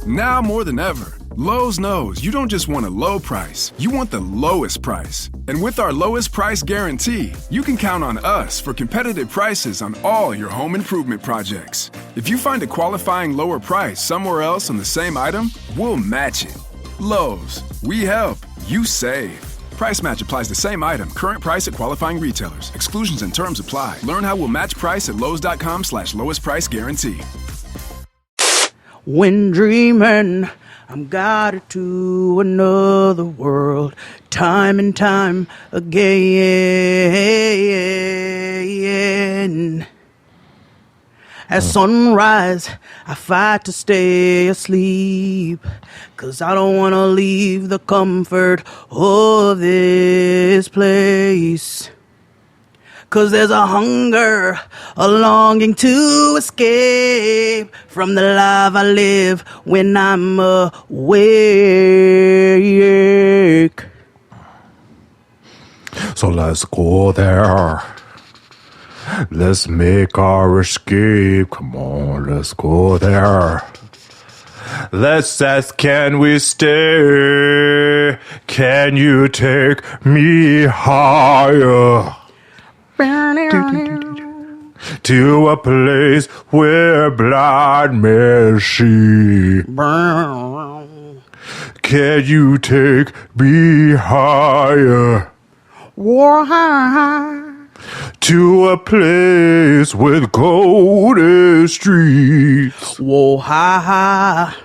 Now more than ever, Lowe's knows you don't just want a low price, you want the lowest price. And with our lowest price guarantee, you can count on us for competitive prices on all your home improvement projects. If you find a qualifying lower price somewhere else on the same item, we'll match it. Lowe's, we help, you save. Price match applies the same item, current price at qualifying retailers. Exclusions and terms apply. Learn how we'll match price at lowes.com/lowest price guarantee. When dreaming, I'm guided to another world, time and time again. At sunrise, I fight to stay asleep, 'cause I don't want to leave the comfort of this place. 'Cause there's a hunger, a longing to escape from the life I live when I'm awake. So let's go there. Let's make our escape. Come on, let's go there. Let's ask, can we stay? Can you take me higher? To a place where blind men see. Can you take me higher? To a place with golden streets. Whoa, ha, ha.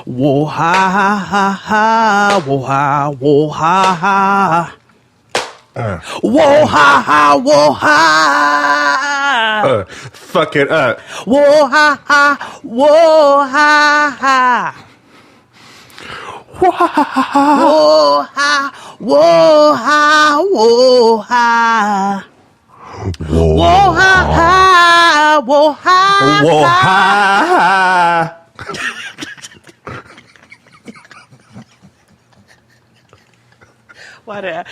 Whoa, ha, ha, ha, ha. Whoa, ha, whoa, ha, ha. Whoa, ha, ha, whoa, ha. Fuck it up. Whoa, ha, ha, whoa, ha, ha. Whoa, ha, whoa, ha, whoa, ha. Whoa, ha, ha, whoa, ha. Whoa, ha. Why the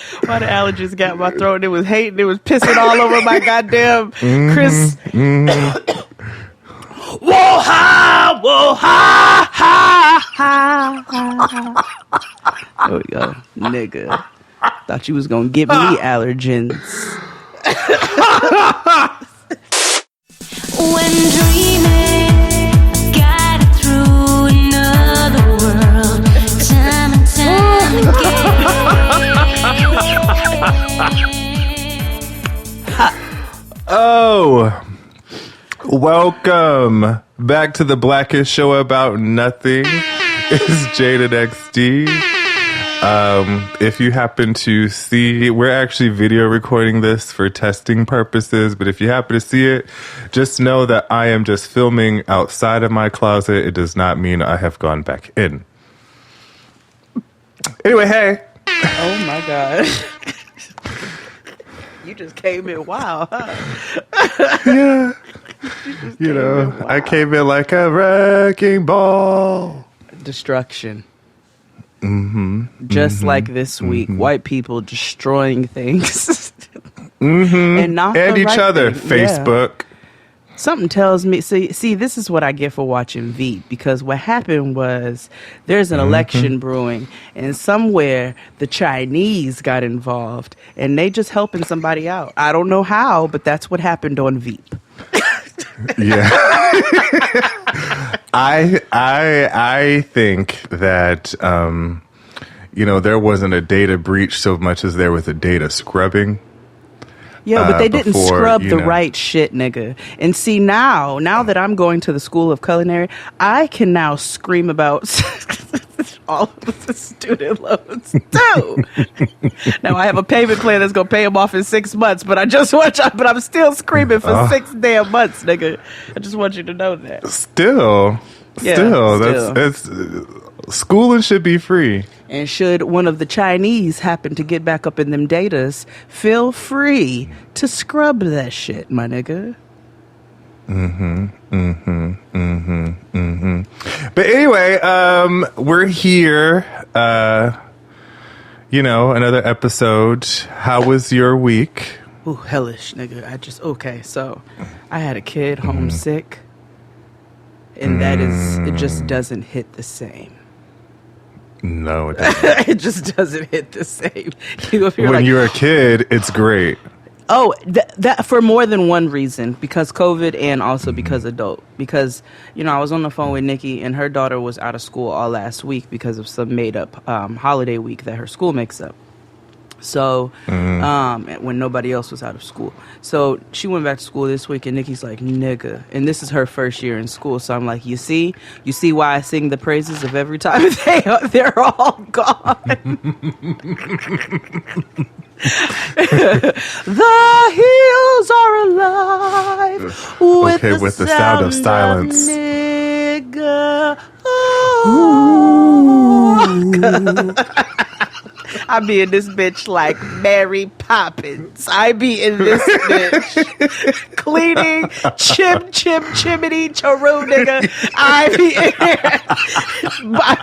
allergies got my throat? It was hating. It was pissing all over my goddamn Chris. Whoa ha, whoa ha, ha, ha, ha. There we go, nigga. Thought you was gonna give me allergens. When dreaming, I got it through another world, time and time again. Oh, welcome back to the Blackest Show About Nothing. It's Jaded XD. If you happen to see, we're actually video recording this for testing purposes, but if you happen to see it, just know that I am just filming outside of my closet. It does not mean I have gone back in. Anyway, hey. Oh my god. You just came in wild, huh? Yeah. You know, I came in like a wrecking ball. Destruction. Just like this week, white people destroying things. And not and the each right other. thing. Facebook. Yeah. Something tells me, see, this is what I get for watching Veep, because what happened was there's an election brewing, and somewhere the Chinese got involved, and they just helping somebody out. I don't know how, but that's what happened on Veep. Yeah. I think that, there wasn't a data breach so much as there was a data scrubbing. Yeah, but they didn't before, scrub the right shit, nigga. And see, now that I'm going to the School of Culinary, I can now scream about all of the student loans, too. Now, I have a payment plan that's going to pay them off in 6 months, but I'm still screaming for 6 damn months, nigga. I just want you to know that. Still. That's schooling should be free. And should one of the Chinese happen to get back up in them datas, feel free to scrub that shit, my nigga. But anyway, we're here. Another episode. How was your week? Ooh, hellish, nigga. So I had a kid homesick. And that is, it just doesn't hit the same. No, it doesn't. It just doesn't hit the same. When you're a kid, it's great. Oh, that for more than one reason, because COVID and also because adult. Because, I was on the phone with Nikki, and her daughter was out of school all last week because of some made-up holiday week that her school makes up. So, when nobody else was out of school. So, she went back to school this week, and Nikki's like, nigga. And this is her first year in school. So, I'm like, you see why I sing the praises of every time they're all gone? The hills are alive with the sound of silence. Nigga. Oh. I be in this bitch like Mary Poppins. I be in this bitch cleaning chimney charu nigga. I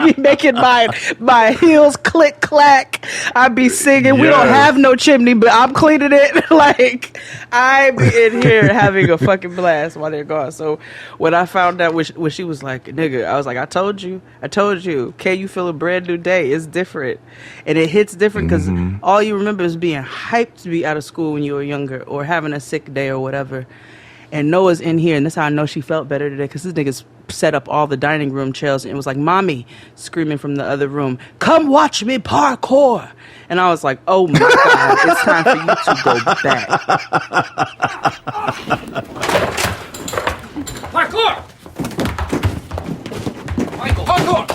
be making my heels click clack. I be singing. Yes. We don't have no chimney, but I'm cleaning it. Like I be in here having a fucking blast while they're gone. So when I found out when she was like, nigga, I was like, I told you. Can you feel a brand new day? It's different, and it hits different because all you remember is being hyped to be out of school when you were younger or having a sick day or whatever. And Noah's in here, and that's how I know she felt better today because this nigga's set up all the dining room chairs and it was like, Mommy, screaming from the other room, come watch me parkour. And I was like, oh my God, it's time for you to go back. Parkour! Michael, parkour!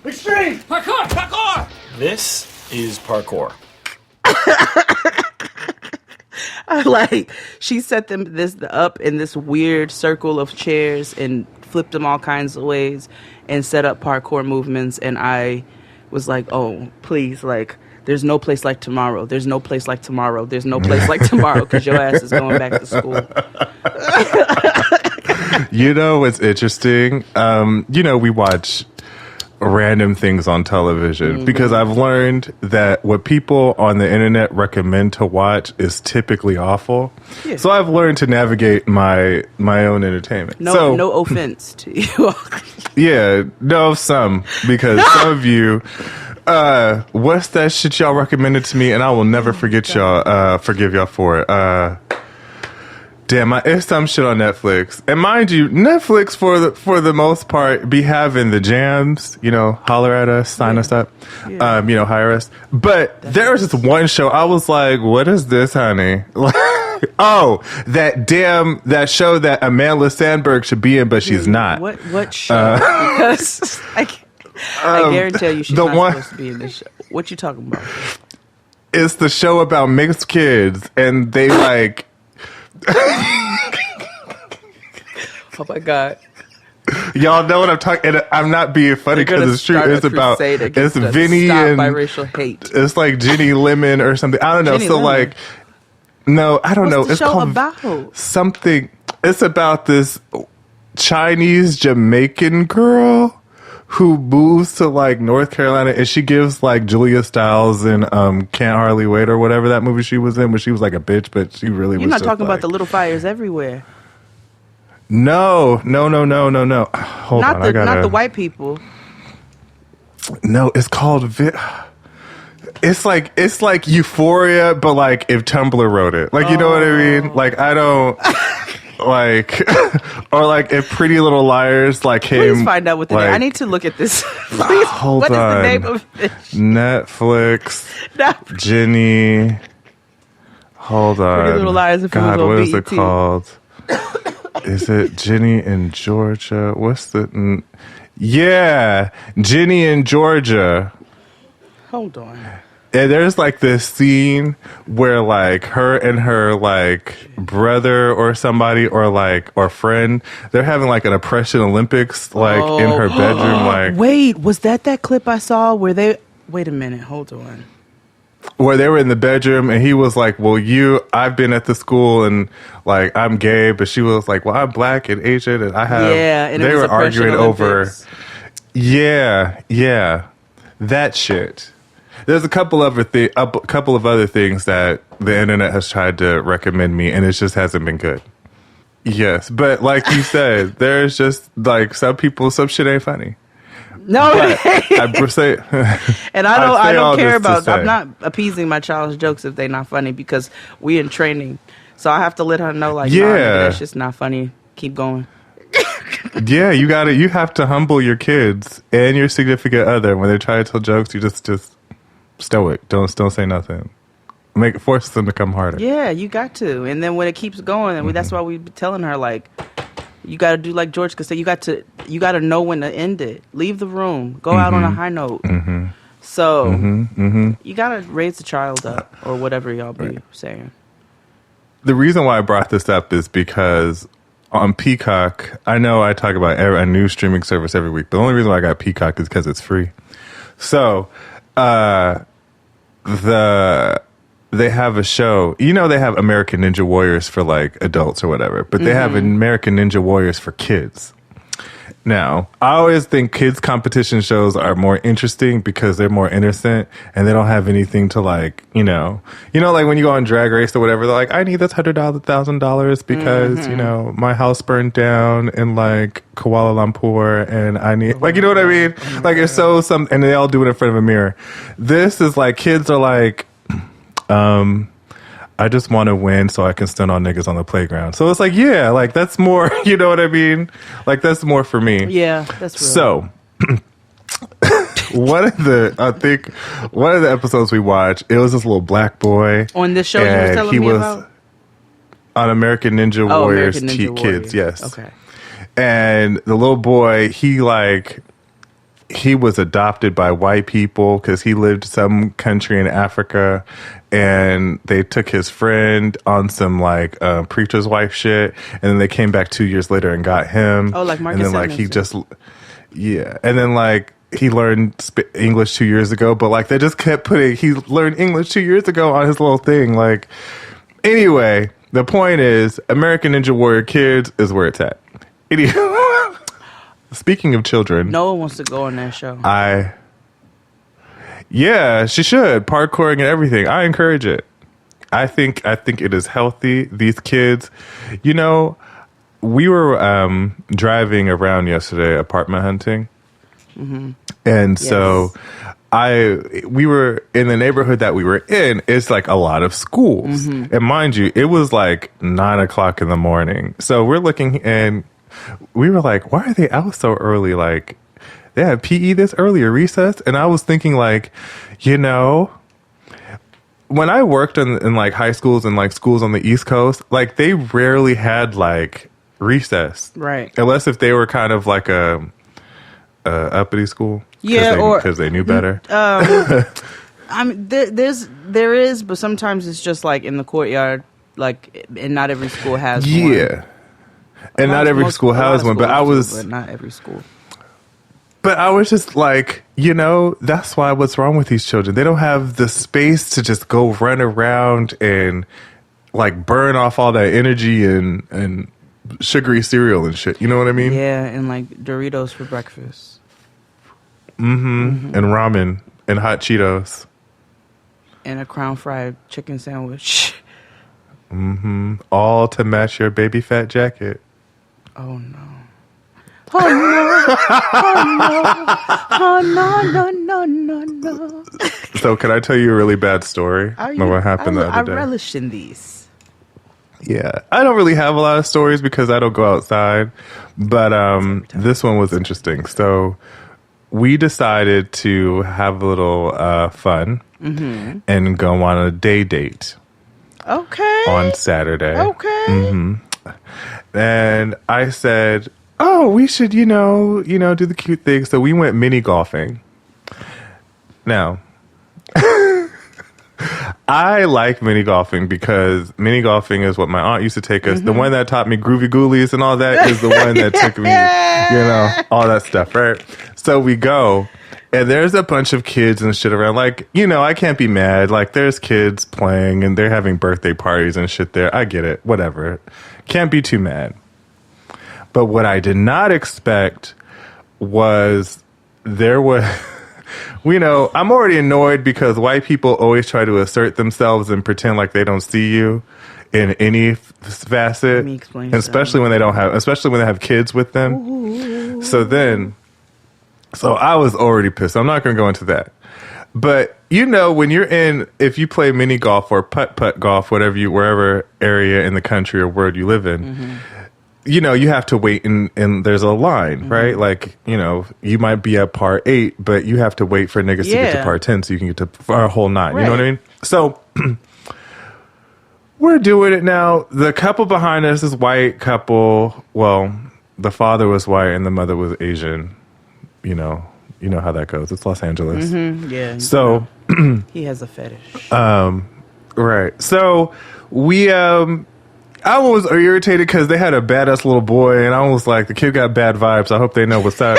Extreme! Parkour! This is parkour. Like, she set them up in this weird circle of chairs and flipped them all kinds of ways and set up parkour movements. And I was like, oh, please, like, there's no place like tomorrow. There's no place like tomorrow. There's no place like tomorrow because your ass is going back to school. You know what's interesting? We watch random things on television because I've learned that what people on the internet recommend to watch is typically awful. Yeah. So I've learned to navigate my own entertainment. No offense to you. Yeah, no, some, because some of you, what's that shit y'all recommended to me, and I will never forgive y'all for it. Damn, it's some shit on Netflix. And mind you, Netflix for the most part be having the jams, holler at us, sign us up, hire us. But there was this one show, I was like, what is this, honey? Oh, that show that Amanda Sandberg should be in, but she's not. What show? Because I guarantee you she's not supposed to be in this show. What you talking about? It's the show about mixed kids, and they like... Oh my God. Y'all know what I'm talking, and I'm not being funny because it's true. It's Vinny and biracial hate. It's like Jenny Lemon or something. I don't know. Jenny Lemon. No, I don't know. What's the it's show called about? Something. It's about this Chinese Jamaican girl who moves to like North Carolina, and she gives like Julia Stiles and Can't Hardly Wait or whatever that movie she was in, where she was like a bitch, but she really was. You're not just talking like, about The Little Fires Everywhere. No. Hold on, not the white people. No, it's called. It's like Euphoria, but like if Tumblr wrote it, like you know what I mean. Like I don't. Like, or like if Pretty Little Liars like came. Please find out what the name. I need to look at this. Please, hold what on. Is the name of this? Netflix. Jenny. Hold on. Pretty Little Liars. If God, it was on what is BET. it called? Is it Jenny in Georgia? What's the? Yeah, Jenny in Georgia. Hold on. And there's like this scene where like her and her like brother or somebody or friend, they're having like an oppression Olympics like in her bedroom. Like, wait, was that clip I saw where they? Wait a minute, hold on. Where they were in the bedroom and he was like, well, I've been at the school and like I'm gay, but she was like, well, I'm black and Asian and I have. Yeah, and they it was were arguing Olympics. over. Yeah, that shit. There's a couple of other things that the internet has tried to recommend me, and it just hasn't been good. Yes, but like you said, there's just like some shit ain't funny. No, But I say, and I don't care about. I'm not appeasing my child's jokes if they're not funny because we in training, so I have to let her know like, nah, nigga, that's just not funny. Keep going. Yeah, you have to humble your kids and your significant other when they try to tell jokes. You just stoic. Don't say nothing. Force them to come harder. Yeah, you got to. And then when it keeps going, and that's why we be telling her like, you got to do like George could say. You got to know when to end it. Leave the room. Go out on a high note. So you got to raise the child up, or whatever y'all be saying. The reason why I brought this up is because on Peacock, I know I talk about a new streaming service every week. The only reason why I got Peacock is because it's free. So they have a show. You know, they have American Ninja Warriors for like adults or whatever, but they have American Ninja Warriors for kids. Now, I always think kids competition shows are more interesting because they're more innocent and they don't have anything to like, like when you go on Drag Race or whatever, they're like, I need this $100,000 because, my house burned down in like Kuala Lumpur and I need, like, you know what I mean? Like it's and they all do it in front of a mirror. This is like, kids are like, I just want to win so I can stun on niggas on the playground. So it's like, yeah, like that's more, you know what I mean? Like that's more for me. Yeah, that's real. So one of the episodes we watched, it was this little black boy. On this show you were telling me about? On American Ninja Warriors American Ninja Kids, Warrior. yes. Okay. And the little boy, he was adopted by white people because he lived some country in Africa, and they took his friend on some like preacher's wife shit, and then they came back 2 years later and got him. Oh, like Marcus and then like Simmons. and then like he learned English 2 years ago, but like they just kept putting he learned English 2 years ago on his little thing. Like anyway, the point is American Ninja Warrior Kids is where it's at. Speaking of children, no one wants to go on that show. Yeah, she should. Parkouring and everything. I encourage it. I think it is healthy. These kids, we were driving around yesterday, apartment hunting, and so we were in the neighborhood that we were in. It's like a lot of schools, and mind you, it was like 9:00 in the morning. So we're looking and we were like, why are they out so early? Like, they had PE this early or recess. And I was thinking like, when I worked in like high schools and like schools on the East Coast, like they rarely had like recess. Right. Unless if they were kind of like a uppity school. Yeah. Because they knew better. I mean, there is, but sometimes it's just like in the courtyard, like, and not every school has one. Yeah. And not every school has one, but not every school. But I was just like, that's why what's wrong with these children. They don't have the space to just go run around and like burn off all that energy and sugary cereal and shit. You know what I mean? Yeah, and like Doritos for breakfast. And ramen and hot Cheetos. And a Crown Fried chicken sandwich. All to match your baby fat jacket. Oh no. Oh no. Oh no. Oh no. So can I tell you a really bad story? What happened the other day? I relish in these. Yeah. I don't really have a lot of stories because I don't go outside. But this one was interesting. So we decided to have a little fun and go on a day date. Okay. On Saturday. Okay. And I said, oh, we should, do the cute thing. So we went mini golfing. Now, I like mini golfing because mini golfing is what my aunt used to take us. The one that taught me groovy ghoulies and all that is the one that took me, all that stuff, right? So we go. And there's a bunch of kids and shit around. Like, I can't be mad. Like, there's kids playing and they're having birthday parties and shit there. I get it. Whatever. Can't be too mad. But what I did not expect was there was... I'm already annoyed because white people always try to assert themselves and pretend like they don't see you. in any facet, Let me explain and especially when they have kids with them. Ooh. So I was already pissed. I'm not going to go into that. But when if you play mini golf or putt golf, wherever area in the country or world you live in, you have to wait and there's a line, right? Like, you might be at par 8, but you have to wait for niggas to get to par 10 so you can get to a whole 9. Right. You know what I mean? So we're doing it now. The couple behind us is white couple. Well, the father was white and the mother was Asian. You know how that goes. It's Los Angeles. Yeah. So he has a fetish. Right. So I was irritated because they had a badass little boy, and I was like, the kid got bad vibes. I hope they know what's up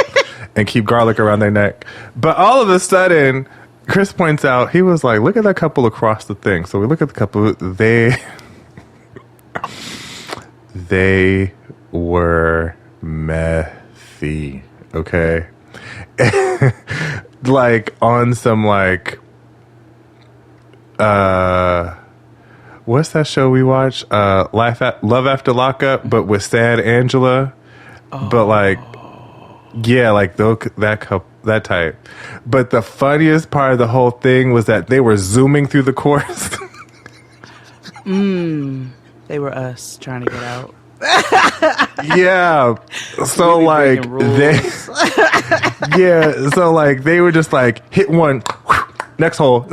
and keep garlic around their neck. But all of a sudden, Chris points out, he was like, look at that couple across the thing. So we look at the couple. They were methy. Okay. Like on some what's that show we watch? Love After Lockup, but with Sad Angela. Oh. But that type. But the funniest part of the whole thing was that they were zooming through the course. They were us trying to get out. Yeah. So they were just like, hit one, next hole,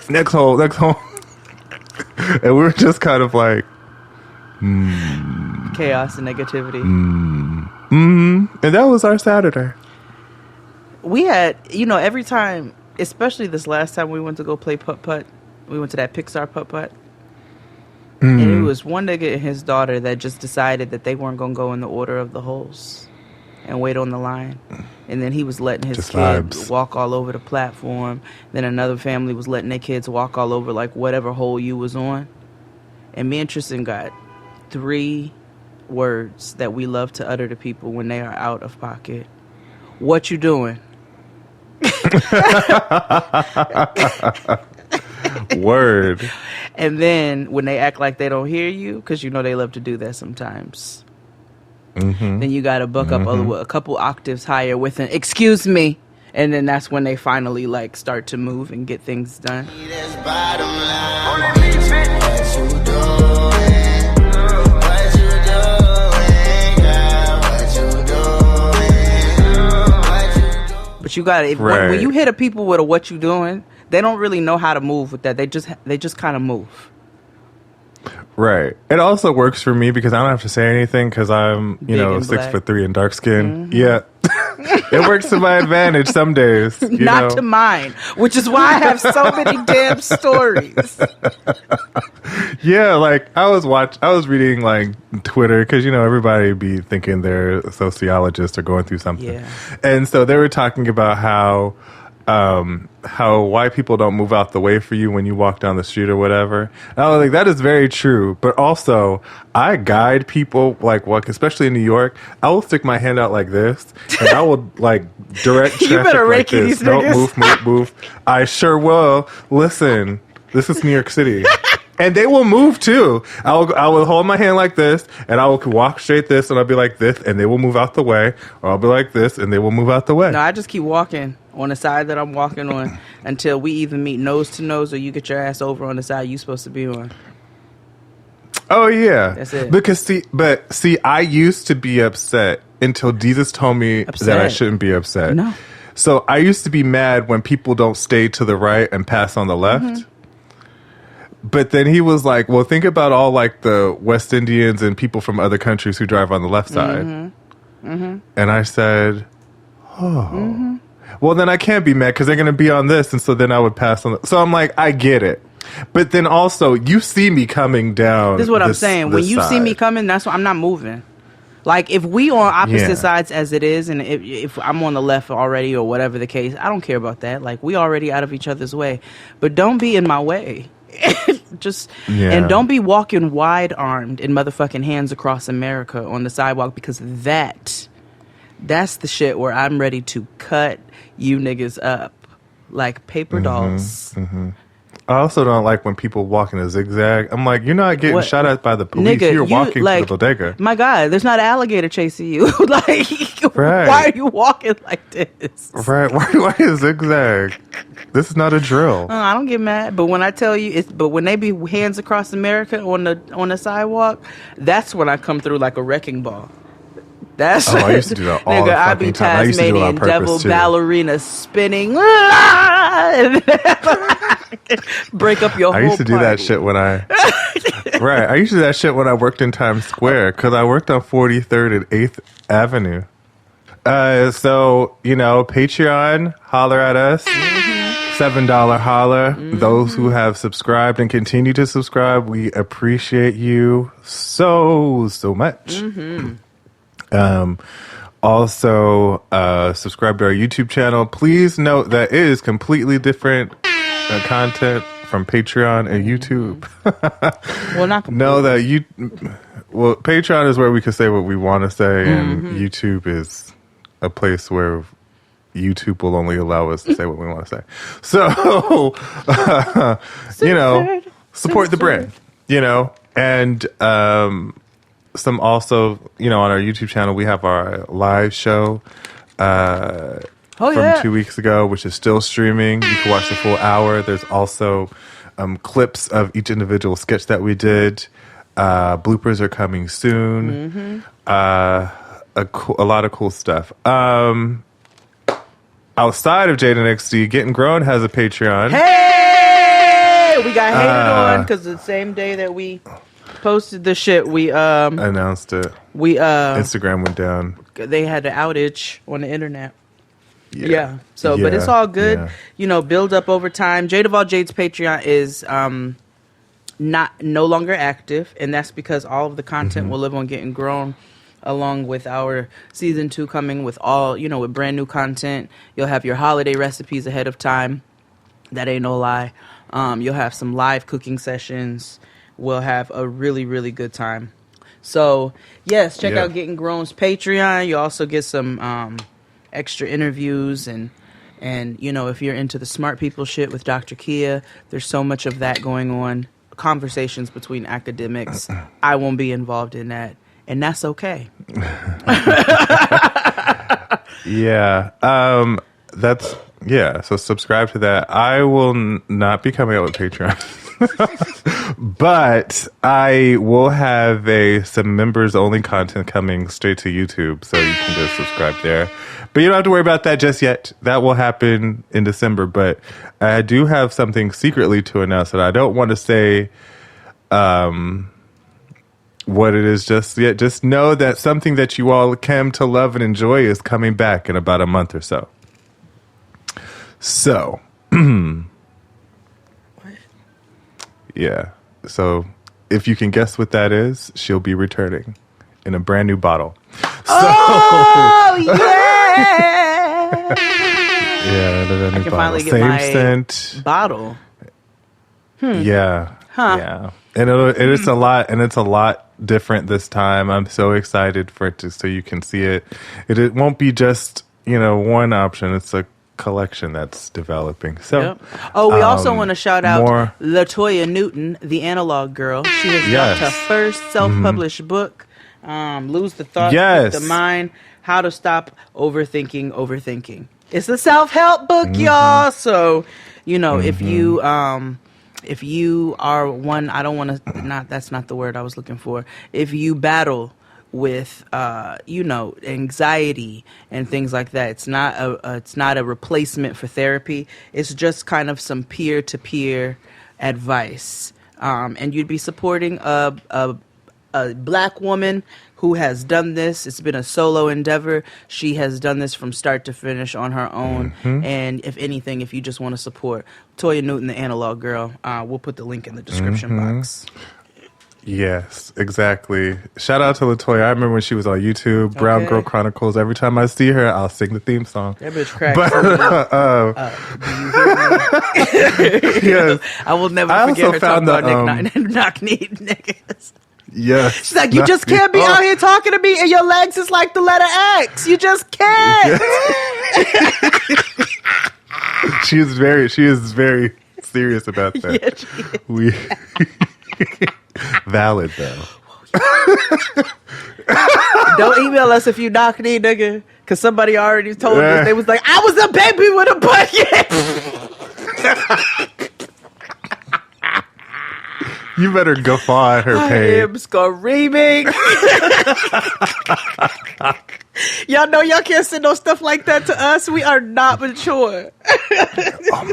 next hole, next hole. And we were just kind of like, chaos and negativity. And that was our Saturday. We had, every time, especially this last time we went to go play putt-putt, we went to that Pixar putt-putt. And it was one nigga and his daughter that just decided that they weren't going to go in the order of the holes and wait on the line. And then he was letting his kids walk all over the platform. Then another family was letting their kids walk all over whatever hole you was on. And me and Tristan got 3 words that we love to utter to people when they are out of pocket. What you doing? Word. And then when they act like they don't hear you, because they love to do that sometimes. Then you got to buck up a couple octaves higher with an excuse me. And then that's when they finally start to move and get things done. But you got to, when you hit a people with a what you doing, they don't really know how to move with that. They just kind of move. Right. It also works for me because I don't have to say anything because I'm, 6'3" and dark skin. Yeah. It works to my advantage some days. Not to mine, which is why I have so many damn stories. Yeah, I was reading Twitter because everybody be thinking they're a sociologist or going through something. Yeah. And so they were talking about how white people don't move out the way for you when you walk down the street or whatever. And I was like, that is very true. But also, I guide people especially in New York. I will stick my hand out like this, and I will direct traffic you better like this. These don't niggas. move. I sure will. Listen, this is New York City. And they will move too. I will hold my hand like this, and I will walk straight this, and I'll be like this, and they will move out the way. Or I'll be like this, and they will move out the way. No, I just keep walking on the side that I'm walking on until we either meet nose to nose, or you get your ass over on the side you're supposed to be on. Oh yeah, that's it. Because I used to be upset until Jesus told me that I shouldn't be upset. No. So I used to be mad when people don't stay to the right and pass on the left. But then he was like, well, think about all the West Indians and people from other countries who drive on the left side. And I said, well, then I can't be mad because they're going to be on this. And so then I would pass on. So I'm like, I get it. But then also, you see me coming down. This is what I'm saying. When you see me coming, that's why I'm not moving. If we on opposite sides as it is, and if I'm on the left already or whatever the case, I don't care about that. We already out of each other's way. But don't be in my way. And don't be walking wide armed in motherfucking hands across America on the sidewalk, because that's the shit where I'm ready to cut you niggas up like paper dolls. I also don't like when people walk in a zigzag. I'm like, you're not getting What? shot at by the police. Nigga, you're walking like, to the bodega. My God, there's not an alligator chasing you. Like, Right. why are you walking like this? Right? Why is zigzag? This is not a drill. I don't get mad, but when I tell you, but when they be hands across America on the sidewalk, that's when I come through like a wrecking ball. That's I used to do that all nigga. the I be fucking time. I used to do it on Tasmanian purpose, devil too. ballerina spinning, break up your whole. I used to do that party. shit when I right. I used to do that shit when I worked in Times Square because I worked on 43rd and 8th Avenue. So Patreon, holler at us. $7 holler. Those who have subscribed and continue to subscribe, we appreciate you so much. Also, subscribe to our YouTube channel. Please note that it is completely different content from Patreon and YouTube. Well, not completely. Know that Patreon is where we can say what we want to say, and YouTube is a place where YouTube will only allow us to say what we want to say. So, support the brand, and some also, on our YouTube channel, we have our live show from 2 weeks ago, which is still streaming. You can watch the full hour. There's also clips of each individual sketch that we did. Bloopers are coming soon. A lot of cool stuff. Outside of Jaden XD, Getting Grown has a Patreon. Hey, we got hated on because the same day that we posted the shit, we announced it. Instagram went down. They had an outage on the internet. Yeah. So, but it's all good. Yeah. Build up over time. Jade of All Jade's Patreon is no longer active, and that's because all of the content will live on Getting Grown, along with our season 2 coming with all, with brand new content. You'll have your holiday recipes ahead of time. That ain't no lie. You'll have some live cooking sessions. We'll have a really, really good time. So, yes, check out Getting Grown's Patreon. You also get some extra interviews and if you're into the smart people shit with Dr. Kia, there's so much of that going on. Conversations between academics. I won't be involved in that. And that's okay. So subscribe to that. I will not be coming out with Patreon. But I will have some members only content coming straight to YouTube, so you can just subscribe there. But you don't have to worry about that just yet. That will happen in December. But I do have something secretly to announce that I don't want to say what it is just yet. Just know that something that you all came to love and enjoy is coming back in about a month or so. So, yeah. So, if you can guess what that is, she'll be returning in a brand new bottle. Oh, yeah! Yeah, I can finally get same my scent bottle. Yeah. Huh. Yeah. And it's a lot different this time. I'm so excited for it so you can see it. It won't be just, one option. It's a collection that's developing. So, Yep. Oh, we also want to shout out more- LaToya Newton, the analog girl. She has dropped her first self-published book, Lose the Thoughts, Yes. Keep the Mind, How to Stop Overthinking. It's a self-help book, y'all. So, if you are one, I don't want to, that's not the word I was looking for. If you battle with, anxiety and things like that, it's not a replacement for therapy. It's just kind of some peer-to-peer advice. And you'd be supporting a Black woman who has done this. It's been a solo endeavor. She has done this from start to finish on her own. And if anything, if you just want to support Toya Newton, the analog girl, we'll put the link in the description box. Yes, exactly. Shout out to LaToya. I remember when she was on YouTube, Brown Girl Chronicles. Every time I see her, I'll sing the theme song. That bitch cracks me. Do you hear me? Yes. I will never forget her talking about knock-knee niggas. Yes. She's like, you just can't be out here talking to me and your legs is like the letter X. You just can't. She is very serious about that. Yeah, she is. We valid though. Don't email us if you knock me, nigga. Because somebody already told us. They was like, I was a baby with a bucket. You better guffaw at her I page. am screaming. Y'all know y'all can't send no stuff like that to us. We are not mature. Oh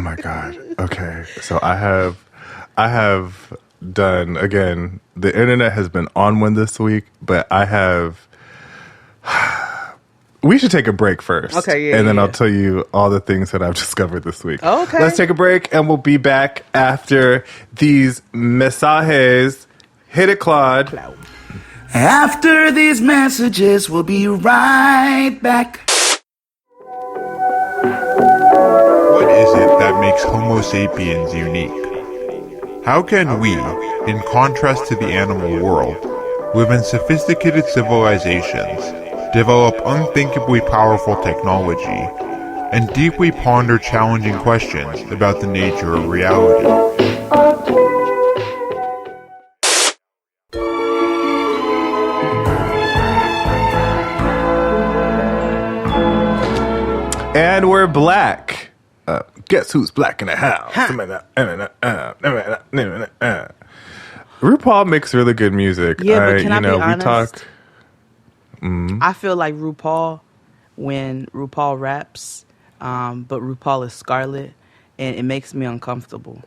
my god. Okay. So I have done, again, the internet has been on one this week, but we should take a break first. Okay, yeah, and then yeah. I'll tell you all the things that I've discovered this week. Okay. Let's take a break, and we'll be back after these mensajes. Hit it, Claude. After these messages, we'll be right back. What is it that makes Homo sapiens unique? How can we, in contrast to the animal world, live in sophisticated civilizations, develop unthinkably powerful technology, and deeply ponder challenging questions about the nature of reality? And we're black. Guess who's black in the house? RuPaul makes really good music. Yeah, but can I be we honest? talk. I feel like RuPaul when RuPaul raps, but RuPaul is Scarlet, and it makes me uncomfortable.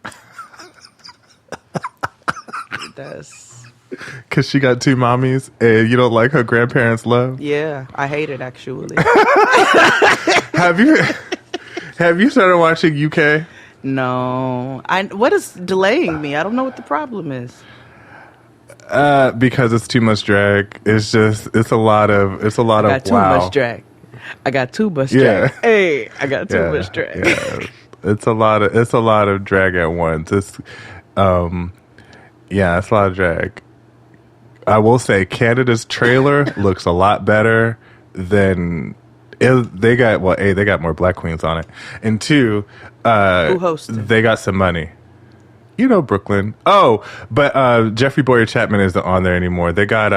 It does. Because she got two mommies and you don't like her grandparents' love? Yeah, I hate it actually. Have you started watching UK? No, what is delaying me? I don't know what the problem is. Because it's too much drag. It's a lot of I got too much drag. I got too much drag. Hey, I got too much drag. Yeah. It's a lot of drag at once. It's a lot of drag. I will say Canada's trailer looks a lot better than they got more black queens on it. And two, who hosted? They got some money. You know Brooklyn. Oh, but Jeffrey Boyer Chapman isn't on there anymore. They got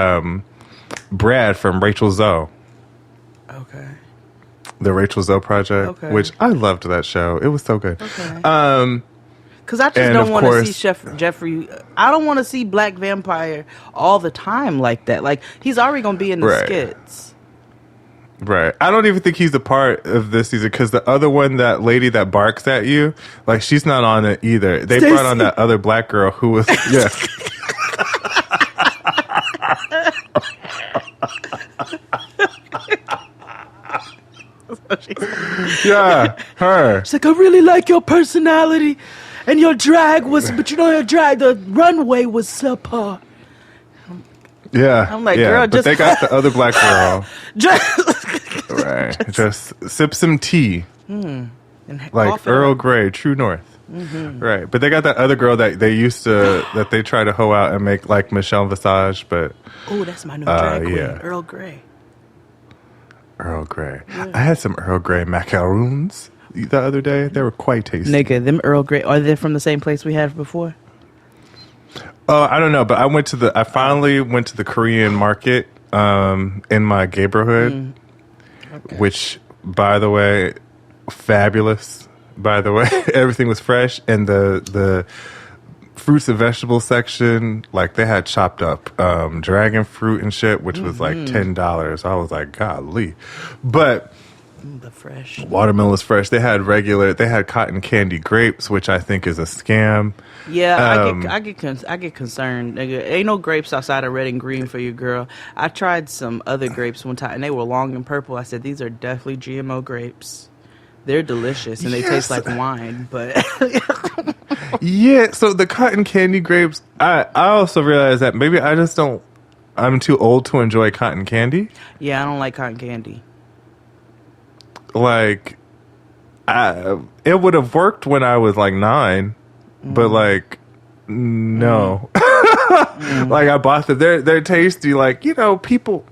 Brad from Rachel Zoe. Okay. The Rachel Zoe Project, which I loved that show. It was so good. Okay. Because I just don't want to see Jeffrey. I don't want to see Black Vampire all the time like that. Like, he's already going to be in the skits. Right. I don't even think he's a part of this season because the other one, that lady that barks at you, like, she's not on it either. They brought on that other black girl who was, yeah, her. She's like, I really like your personality. And your drag but the runway was subpar. Yeah. I'm like, girl, but they got the other black girl. Right. Just sip some tea. Like Earl Grey, True North. Mm-hmm. Right. But they got that other girl that that they try to hoe out and make like Michelle Visage, but. Oh, that's my new drag queen, Earl Grey. Earl Grey. Yeah. I had some Earl Grey macaroons the other day. They were quite tasty. Nigga, them Earl Grey, are they from the same place we had before? Oh, I don't know, but I finally went to the Korean market in my neighborhood, which, by the way, fabulous. By the way, everything was fresh, and the fruits and vegetables section, like, they had chopped up dragon fruit and shit, which was like $10. I was like, golly. But the fresh watermelon was fresh. They had cotton candy grapes, which I think is a scam. Yeah, I get concerned. Nigga, ain't no grapes outside of red and green for you, girl. I tried some other grapes one time, and they were long and purple. I said, these are definitely GMO grapes. They're delicious, and they taste like wine, but... Yeah, so the cotton candy grapes, I also realized that maybe I'm too old to enjoy cotton candy. Yeah, I don't like cotton candy. Like, it would have worked when I was like 9, but like, no. Like, I bought them. They're tasty. Like, people.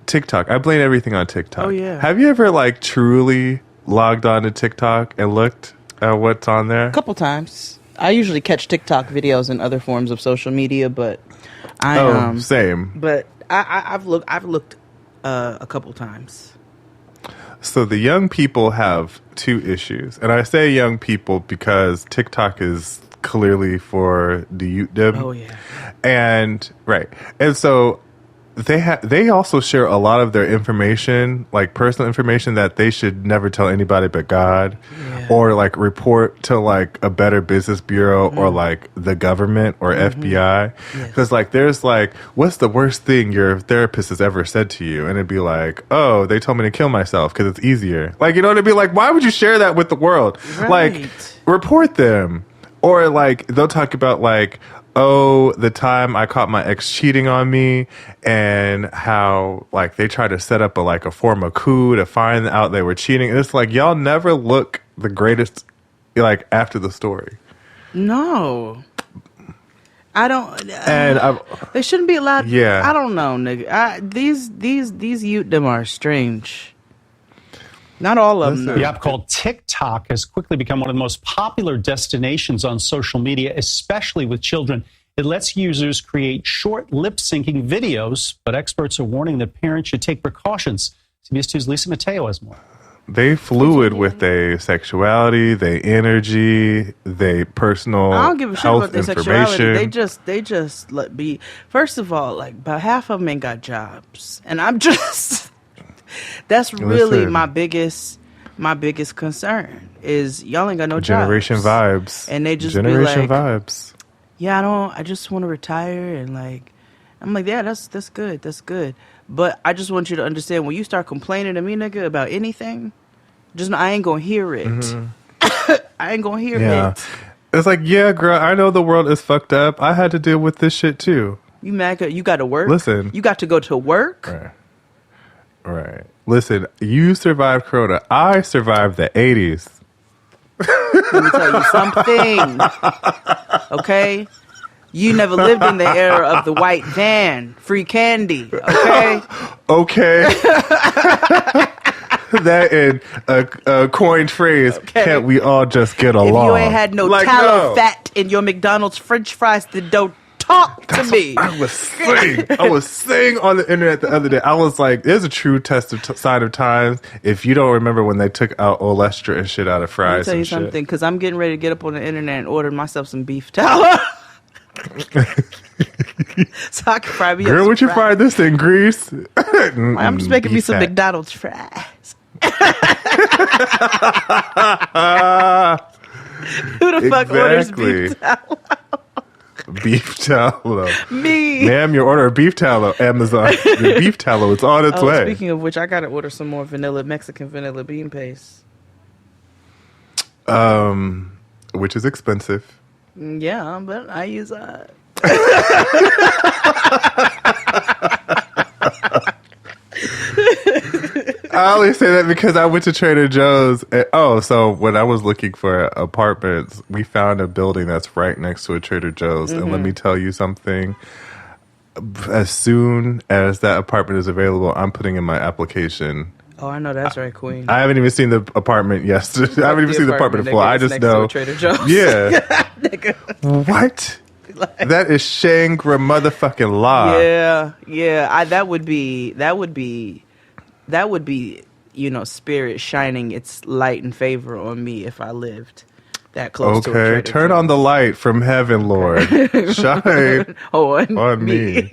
TikTok. I blame everything on TikTok. Oh yeah. Have you ever like truly logged on to TikTok and looked at what's on there? A couple times. I usually catch TikTok videos and other forms of social media, but same. But I've looked a couple times. So the young people have two issues. And I say young people because TikTok is clearly for the youth. Oh, yeah. And so they also share a lot of their information, like personal information that they should never tell anybody but God, or like report to like a Better Business Bureau or like the government or FBI. Because like there's like, what's the worst thing your therapist has ever said to you? And it'd be like, oh, they told me to kill myself because it's easier. Like, you know what I mean? Like, why would you share that with the world? Right. Like, report them. Or like they'll talk about like, oh, the time I caught my ex cheating on me, and how like they tried to set up a form of coup to find out they were cheating. And it's like, y'all never look the greatest like after the story. No. I don't. And they shouldn't be allowed. Yeah. I don't know, nigga. These youth them are strange. Not all of them. The app called TikTok has quickly become one of the most popular destinations on social media, especially with children. It lets users create short lip-syncing videos, but experts are warning that parents should take precautions. CBS 2's Lisa Mateo has more. They fluid with their sexuality, their energy, their personal I don't give a shit health about their information. sexuality. They just let be. First of all, like about half of them ain't got jobs, and I'm just. That's really my biggest concern is y'all ain't got no Generation jobs. vibes. And they just Generation be like, vibes. Yeah, I just want to retire, and like I'm like, yeah, that's good. That's good. But I just want you to understand, when you start complaining to me, nigga, about anything, just know I ain't gonna hear it. I ain't gonna hear it. It's like, yeah, girl, I know the world is fucked up. I had to deal with this shit too. You mad? You got to work. Listen, you got to go to work. Right. Listen, you survived Corona. I survived the 80s. Let me tell you something. Okay? You never lived in the era of the white van, free candy. Okay? Okay. That and a coined phrase, can't we all just get along? If you ain't had no tallow fat in your McDonald's French fries, then don't talk to me. I was saying on the internet the other day. I was like, there's a true sign of times if you don't remember when they took out Olestra and shit out of fries. Let me tell you something, because I'm getting ready to get up on the internet and order myself some beef tallow. So I can fry me up. Girl, would you fry this in grease? I'm just making me some McDonald's fries. Who the fuck orders beef tallow? Beef tallow. Me. Ma'am, your order of beef tallow, Amazon. Your beef tallow is on its way. Speaking of which, I gotta order some more Mexican vanilla bean paste. Which is expensive. Yeah, but I use I only say that because I went to Trader Joe's. So when I was looking for apartments, we found a building that's right next to a Trader Joe's. And let me tell you something. As soon as that apartment is available, I'm putting in my application. Oh, I know that's right, Queen. I haven't even seen the apartment yesterday. I haven't even seen the apartment before. I just know. Trader Joe's. Yeah. What? That is Shangri motherfucking law. Yeah. That would be, spirit shining its light and favor on me if I lived that close to a Trader turn Joe's. on the light from heaven, Lord. Shine on me.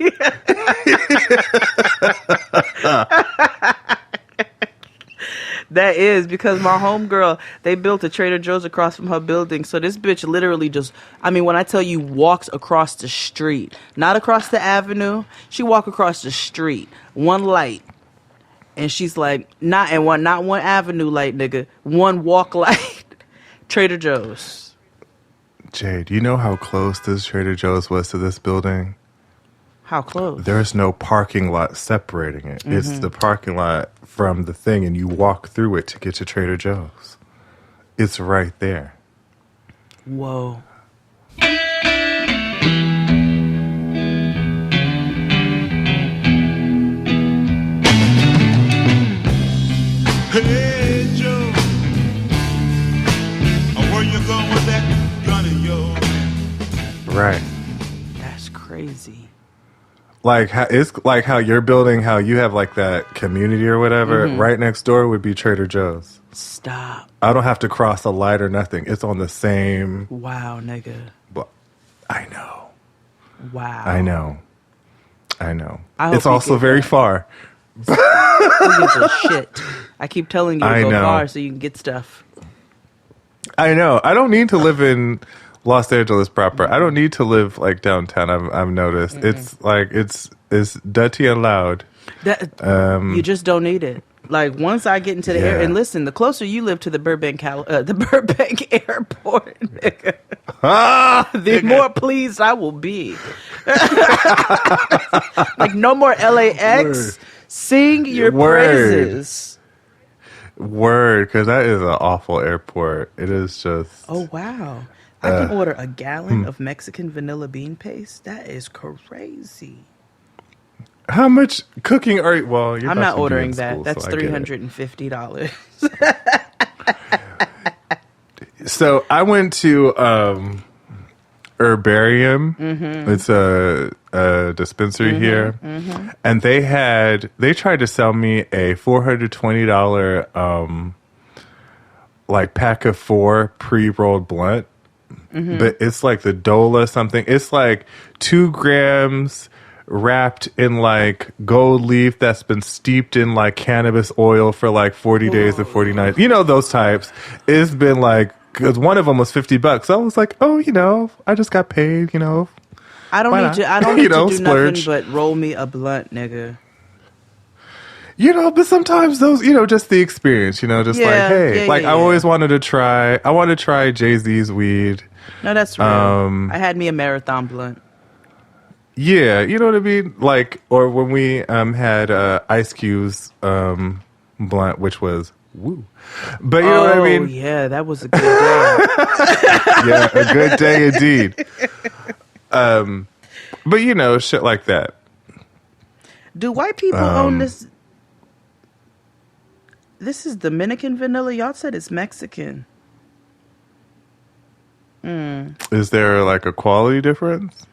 That is because my homegirl, they built a Trader Joe's across from her building. So this bitch literally when I tell you walks across the street, not across the avenue, she walk across the street, one light. And she's like, not one avenue light, nigga, one walk light. Trader Joe's. Jay, do you know how close this Trader Joe's was to this building? How close? There's no parking lot separating it. It's the parking lot from the thing, and you walk through it to get to Trader Joe's. It's right there. Whoa. Hey Joe, Like it's like how you're building, how you have like that community or whatever. Right next door would be Trader Joe's. Stop. I don't have to cross a light or nothing. It's on the same. Wow, nigga. Well, I know. Wow. I know. I hope It's you also get very that. far. Who gives a shit? I keep telling you to I go know. far so you can get stuff. I know. I don't need to live in Los Angeles proper. I don't need to live like downtown. I've noticed. It's like it's dirty and loud. You just don't need it. Like once I get into the air, and listen, the closer you live to the Burbank airport, nigga, the more pleased I will be. Like no more LAX. Sing your praises. Word, because that is an awful airport. It is just. Oh wow! I can order a gallon of Mexican vanilla bean paste. That is crazy. How much cooking are you? Well, you're I'm about not to be ordering in that. school, That's so I get it. $350. So I went to Herbarium. It's a dispensary here, and they tried to sell me a $420 like pack of 4 pre-rolled blunt, but it's like the Dola something. It's like 2 grams wrapped in like gold leaf that's been steeped in like cannabis oil for like 40 days and 40 nights. You know those types. It's been like, because one of them was $50. So I was like, oh, I just got paid, I don't Why need not? to. I don't need to do splurge. nothing but roll me a blunt, nigga. But sometimes those, just the experience, just like, hey, I always wanted to try, I want to try Jay-Z's weed. No, that's real. I had me a marathon blunt. Yeah, you know what I mean? Like, or when we had Ice Cube's blunt, which was woo. But you know what I mean? Oh, yeah, that was a good day. Yeah, a good day indeed. But shit like that. Do white people own this? This is Dominican vanilla. Y'all said it's Mexican. Is there like a quality difference?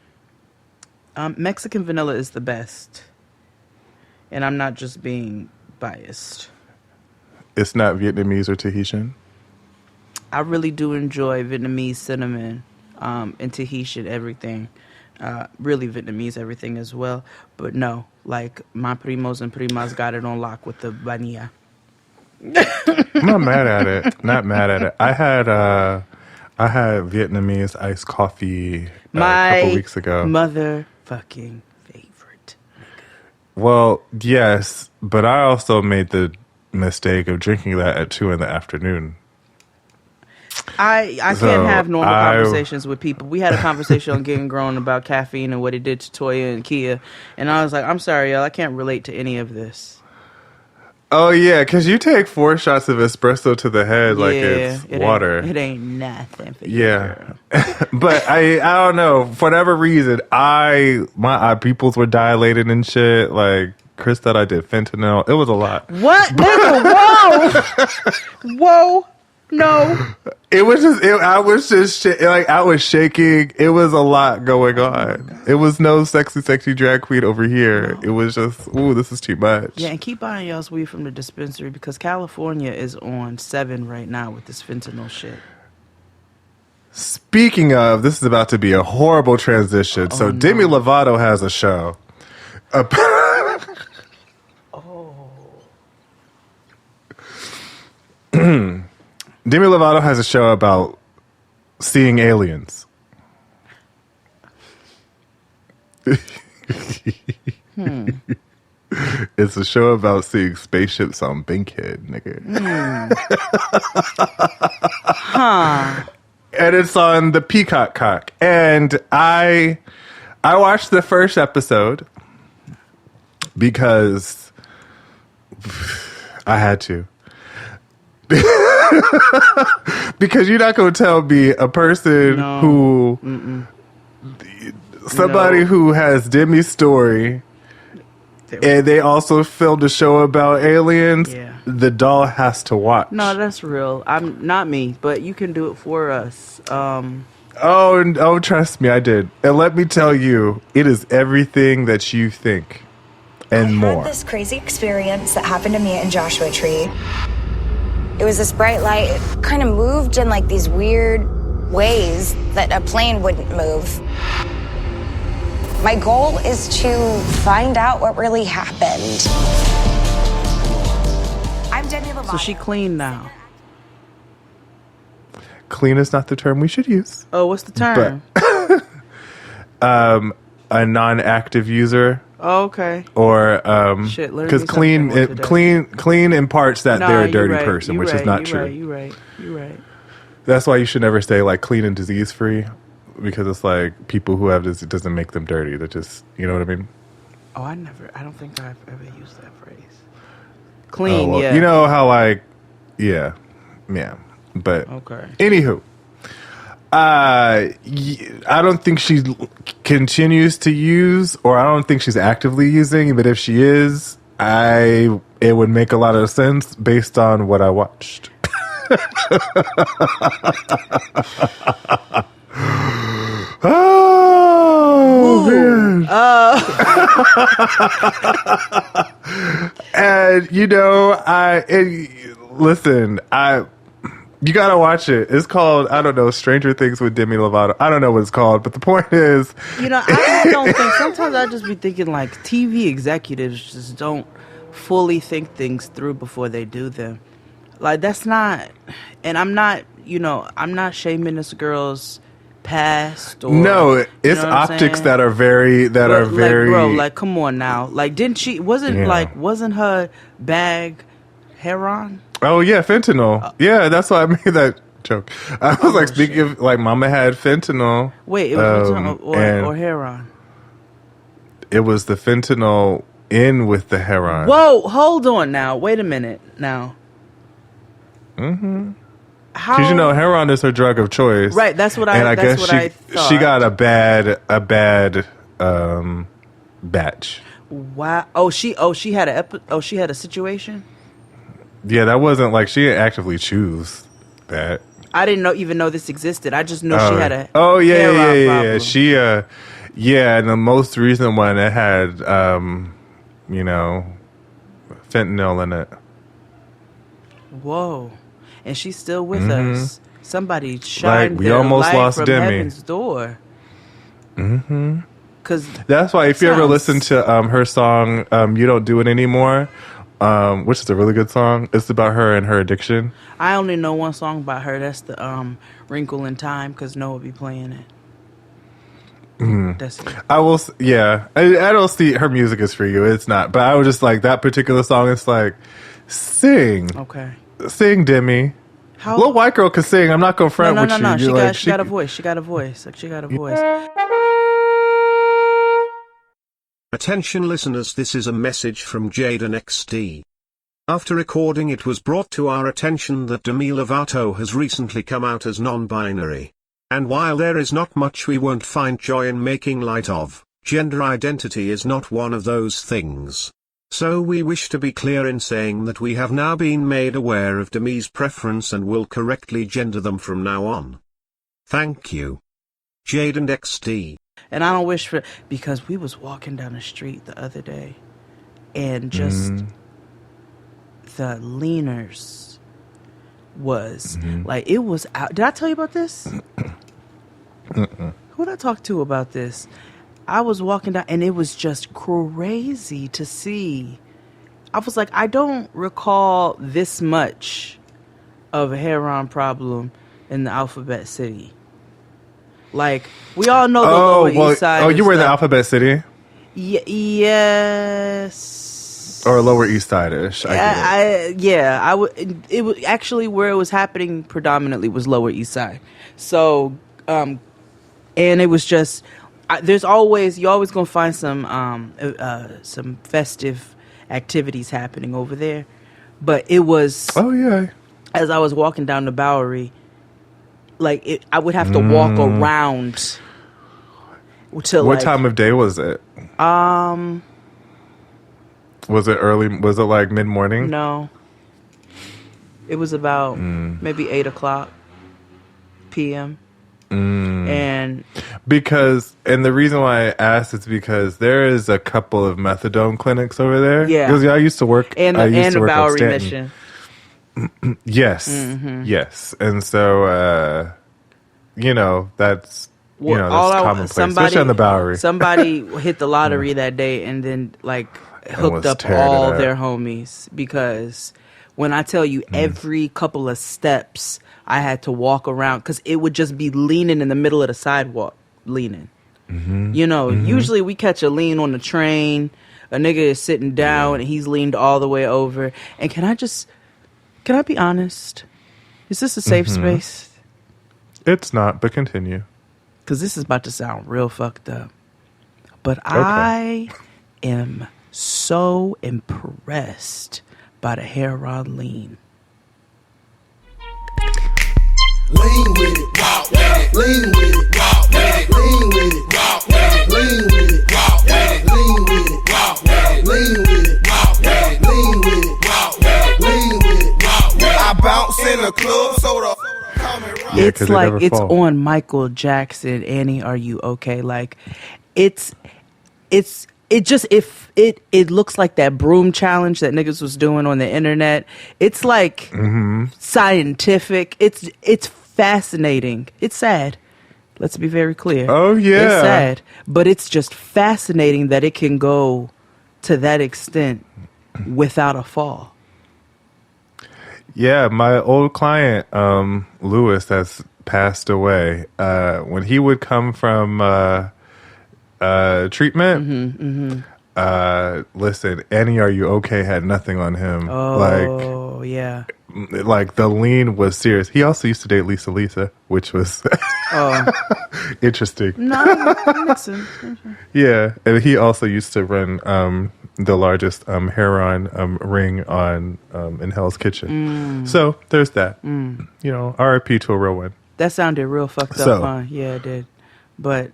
Mexican vanilla is the best. And I'm not just being biased. It's not Vietnamese or Tahitian? I really do enjoy Vietnamese cinnamon and Tahitian everything. Really Vietnamese everything as well. But no, like my primos and primas got it on lock with the vanilla. I'm not mad at it. Not mad at it. I had Vietnamese iced coffee a couple weeks ago. Motherfucking favorite. Well, yes, but I also made the mistake of drinking that at 2 p.m. I can't have normal conversations with people. We had a conversation on Getting Grown about caffeine and what it did to Toya and Kia, and I was like, I'm sorry, y'all, I can't relate to any of this. Oh yeah, because you take 4 shots of espresso to the head like it's water. It ain't nothing for you. Yeah, but I don't know, for whatever reason, my eye pupils were dilated and shit. Like Chris thought I did fentanyl. It was a lot. What? Nigga, whoa, no. It was just. I was shaking. It was a lot going on. It was no sexy drag queen over here. It was just, ooh, this is too much. Yeah, and keep buying y'all's weed from the dispensary because California is on 7 right now with this fentanyl shit. Speaking of, this is about to be a horrible transition. So Demi Lovato has a show. Demi Lovato has a show about seeing aliens. It's a show about seeing spaceships on Bankhead, nigga. And it's on the Peacock Cock. And I watched the first episode because I had to. Because you're not going to tell me a person who somebody who has Demi's story and they also filmed a show about aliens. Yeah. The doll has to watch. No, that's real. I'm not me, but you can do it for us. Oh, trust me, I did. And let me tell you, it is everything that you think and more. I had this crazy experience that happened to me in Joshua Tree. It was this bright light. It kind of moved in like these weird ways that a plane wouldn't move. My goal is to find out what really happened. I'm Demi Lovato. So she clean now. Clean is not the term we should use. Oh, what's the term? But, a non-active user. Oh, okay. Or because clean imparts that they're a dirty person, which is not true. You're right. That's why you should never say like clean and disease free, because it's like people who have this, it doesn't make them dirty. That just, you know what I mean? Oh, I don't think I've ever used that phrase. Clean, well, yeah. You know how like, yeah. But okay. Anywho, I don't think she continues to use, or I don't think she's actively using. But if she is, it would make a lot of sense based on what I watched. Oh man! And you know, listen, you gotta watch it. It's called, I don't know, Stranger Things with Demi Lovato. I don't know what it's called, but the point is, you know, I just don't think. Sometimes I just be thinking like TV executives just don't fully think things through before they do them. Like that's not, and I'm not shaming this girl's past. Or, no, it's optics that are very bro, like come on now, like wasn't her bag heroin? Oh yeah, fentanyl. Yeah, that's why I made that joke. I was like, speaking of, like, Mama had fentanyl. Wait, it was fentanyl or heroin? It was the fentanyl in with the heroin. Whoa, hold on now. Wait a minute now. Mm-hmm. Because you know, heroin is her drug of choice, right? That's what I. And I guess I thought. She got a bad batch. Wow. Oh, she had a situation. Yeah, that wasn't like she didn't actively choose that. I didn't even know this existed. I just know she had a problem. She and the most recent one that had fentanyl in it. Whoa. And she's still with us. Somebody shined we their almost light lost from Demi. heaven's door. Mm-hmm. Cause that's why if you ever listen to her song "You Don't Do It Anymore," which is a really good song, it's about her and her addiction. I only know one song by her. That's the "Wrinkle in Time," because Noah be playing it. Mm. That's it. I will. Yeah, I don't see her music is for you. It's not. But I was just like that particular song. It's like sing. Okay. Sing, Demi. Little white girl can sing. I'm not going to front with you. No. She got a voice. She got a voice. Attention listeners, this is a message from Jaden XD. After recording, it was brought to our attention that Demi Lovato has recently come out as non-binary. And while there is not much we won't find joy in making light of, gender identity is not one of those things. So we wish to be clear in saying that we have now been made aware of Demi's preference and will correctly gender them from now on. Thank you. Jaden XD. And I don't wish for, because we was walking down the street the other day and just the leaners was like, it was out. Did I tell you about this? Who did I talk to about this? I was walking down and it was just crazy to see. I was like, I don't recall this much of a heroin problem in the Alphabet City. Like, we all know the Lower East Side. Oh, you were in the Alphabet City? Yes. Or Lower East Side-ish. It was actually where it was happening predominantly was Lower East Side. So, and it was just, you're always gonna find some festive activities happening over there. But it was, as I was walking down the Bowery, like I would have to walk around to what time of day was it? Was it early? Was it like mid-morning? No. It was about maybe 8:00 p.m. And And because, and the reason why I asked is because there is a couple of methadone clinics over there. Yeah. Because I used to work and I used and to the work on Bowery Stanton. mission. Yes, yes, and so that's that's commonplace, especially on the Bowery. Somebody hit the lottery that day and then hooked was up tearing it all up. their homies, because when I tell you every couple of steps I had to walk around, because it would just be leaning in the middle of the sidewalk, leaning. Usually we catch a lean on the train. A nigga is sitting down and he's leaned all the way over. And can I be honest? Is this a safe space? It's not, but continue. Because this is about to sound real fucked up. But I am so impressed by the hair rod lean. Lean with it, walk with it, lean with it, walk with it, lean with it, walk with it, lean with it, walk with it, lean with it, walk with it, lean with it, walk with it, lean with it, walk with it, lean with it, walk with it. I bounce in the club, soda. It's like it's on Michael Jackson. Annie, are you okay? Like, it looks like that broom challenge that niggas was doing on the internet. It's like scientific. It's fascinating. It's sad. Let's be very clear. Oh yeah, it's sad, but it's just fascinating that it can go to that extent without a fall. Yeah, my old client, Lewis, has passed away. When he would come from treatment, listen, Annie, are you okay? Had nothing on him. Oh, yeah. Like the lean was serious. He also used to date Lisa, which was interesting. No, listen. Yeah, and he also used to run the largest heroin ring on in Hell's Kitchen. So there's that. R.I.P. to a real one. That sounded real fucked up, huh? Yeah, it did. But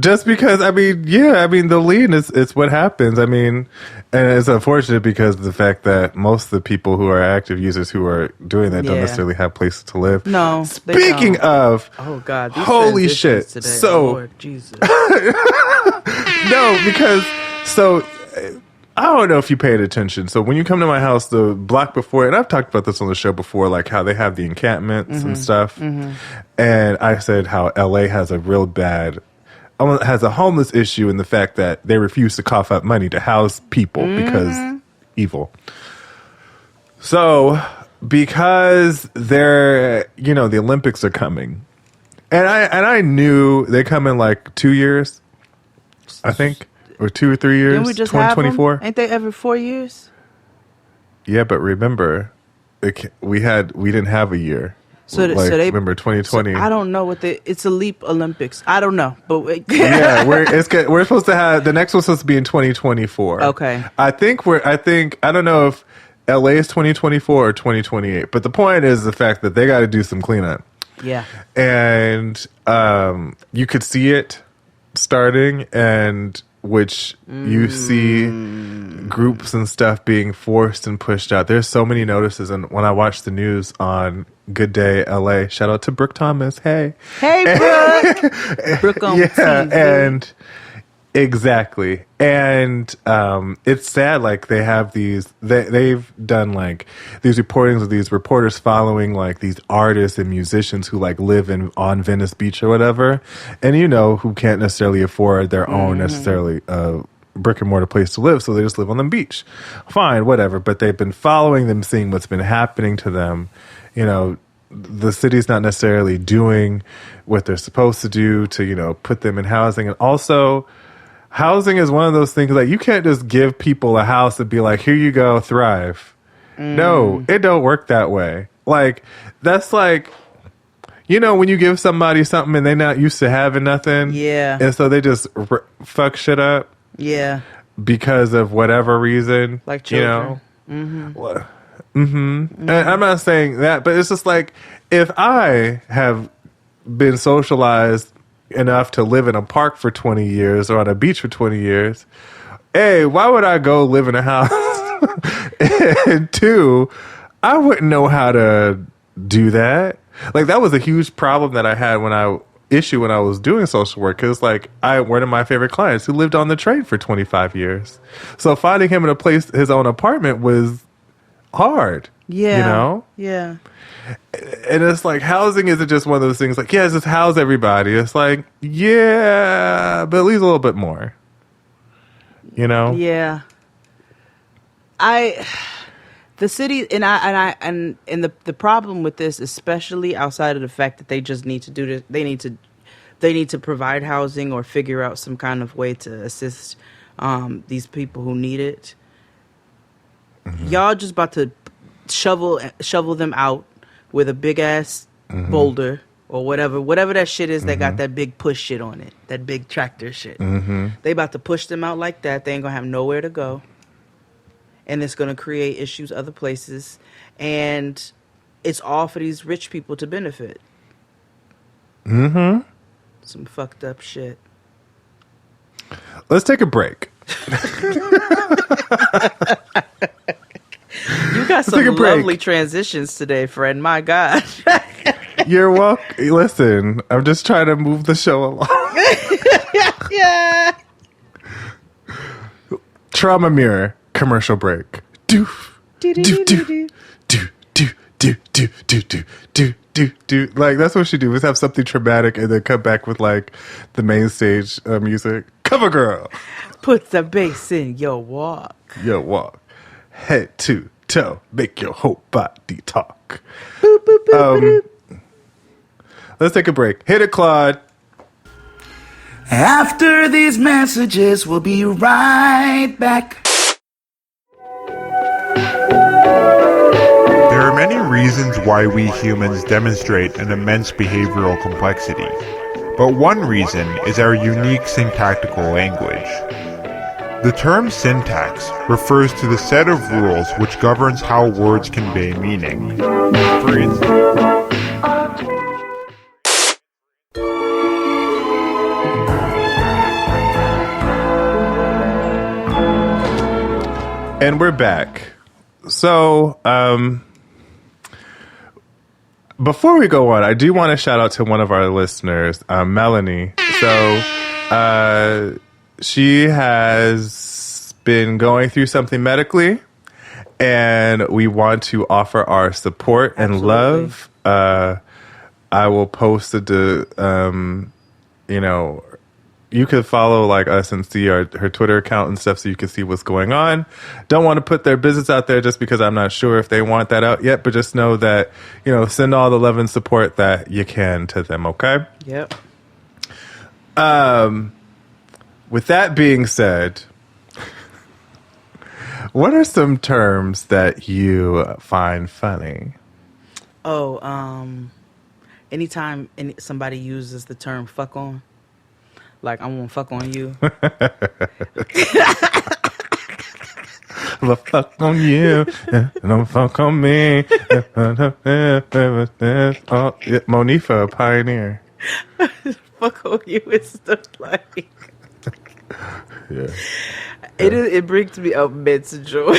just because the lean is what happens. I mean, and it's unfortunate because of the fact that most of the people who are active users who are doing that don't necessarily have places to live. No. Speaking of, oh God, these holy shit! today. So, Lord Jesus. No, because I don't know if you paid attention. So when you come to my house, the block before, and I've talked about this on the show before, like how they have the encampments and stuff. And I said how LA has a real bad, has a homeless issue in the fact that they refuse to cough up money to house people because evil. So because they're, the Olympics are coming, and I knew they come in like 2 years, I think. Or 2 or 3 years. Didn't we just 2024. Ain't they every 4 years? Yeah, but remember, we didn't have a year. So they remember 2020. So I don't know it's a leap Olympics. I don't know, but yeah, we're supposed to have the next one's supposed to be in 2024. Okay. I don't know if LA is 2024 or 2028, but the point is the fact that they got to do some cleanup. Yeah. And you could see it starting, and which you see groups and stuff being forced and pushed out. There's so many notices, and when I watch the news on Good Day LA, shout out to Brooke Thomas. Hey Brooke. Brooke on TV. And exactly. And it's sad, like they have they've done like these reportings of these reporters following like these artists and musicians who like live on Venice Beach or whatever, and who can't necessarily afford their own necessarily brick and mortar place to live, so they just live on the beach. Fine, whatever. But they've been following them, seeing what's been happening to them. The city's not necessarily doing what they're supposed to do to put them in housing, and also housing is one of those things like you can't just give people a house and be like, here you go, thrive. No, it don't work that way. Like, that's like, when you give somebody something and they're not used to having nothing. Yeah. And so they just fuck shit up. Yeah. Because of whatever reason. Like children. And I'm not saying that, but it's just like, if I have been socialized enough to live in a park for 20 years or on a beach for 20 years, A, why would I go live in a house? And 2, I wouldn't know how to do that. Like, that was a huge problem that I had when I was doing social work, because like one of my favorite clients who lived on the train for 25 years. So finding him in his own apartment was hard. Yeah. You know? Yeah. And it's like, housing isn't just one of those things like, yeah, just house everybody. It's like, yeah, but at least a little bit more. You know? Yeah. The city and the problem with this, especially outside of the fact that they just need to do this, they need to provide housing or figure out some kind of way to assist these people who need it. Mm-hmm. Y'all just about to shovel them out with a big ass boulder or whatever that shit is that got that big push shit on it, that big tractor shit. They about to push them out like that. They ain't gonna have nowhere to go. And it's going to create issues other places. And it's all for these rich people to benefit. Some fucked up shit. Let's take a break. You got some lovely transitions today, friend. My God. You're welcome. Listen, I'm just trying to move the show along. Yeah. Trauma mirror. Commercial break. Doof. Do do do do do do do do do do do. Like, that's what she do, is have something traumatic and then come back with like the main stage music. Cover girl. Put the bass in your walk. Your walk. Head to toe. Make your whole body talk. Boop, boop, boop, boop. Let's take a break. Hit it, Claude. After these messages, we'll be right back. There are many reasons why we humans demonstrate an immense behavioral complexity, but one reason is our unique syntactical language. The term syntax refers to the set of rules which governs how words convey meaning. For instance, and we're back. So, before we go on, I do want to shout out to one of our listeners, Melanie. So, she has been going through something medically, and we want to offer our support and love. I will post you could follow like us and see her Twitter account and stuff so you can see what's going on. Don't want to put their business out there just because I'm not sure if they want that out yet, but just know that, send all the love and support that you can to them, okay? Yep. With that being said, what are some terms that you find funny? Anytime somebody uses the term fuck on, like, I'm gonna fuck on you. I'ma fuck on you, and I'ma fuck on me. Monifa, a pioneer. Fuck on you is just like... Yeah. It brings me immense joy.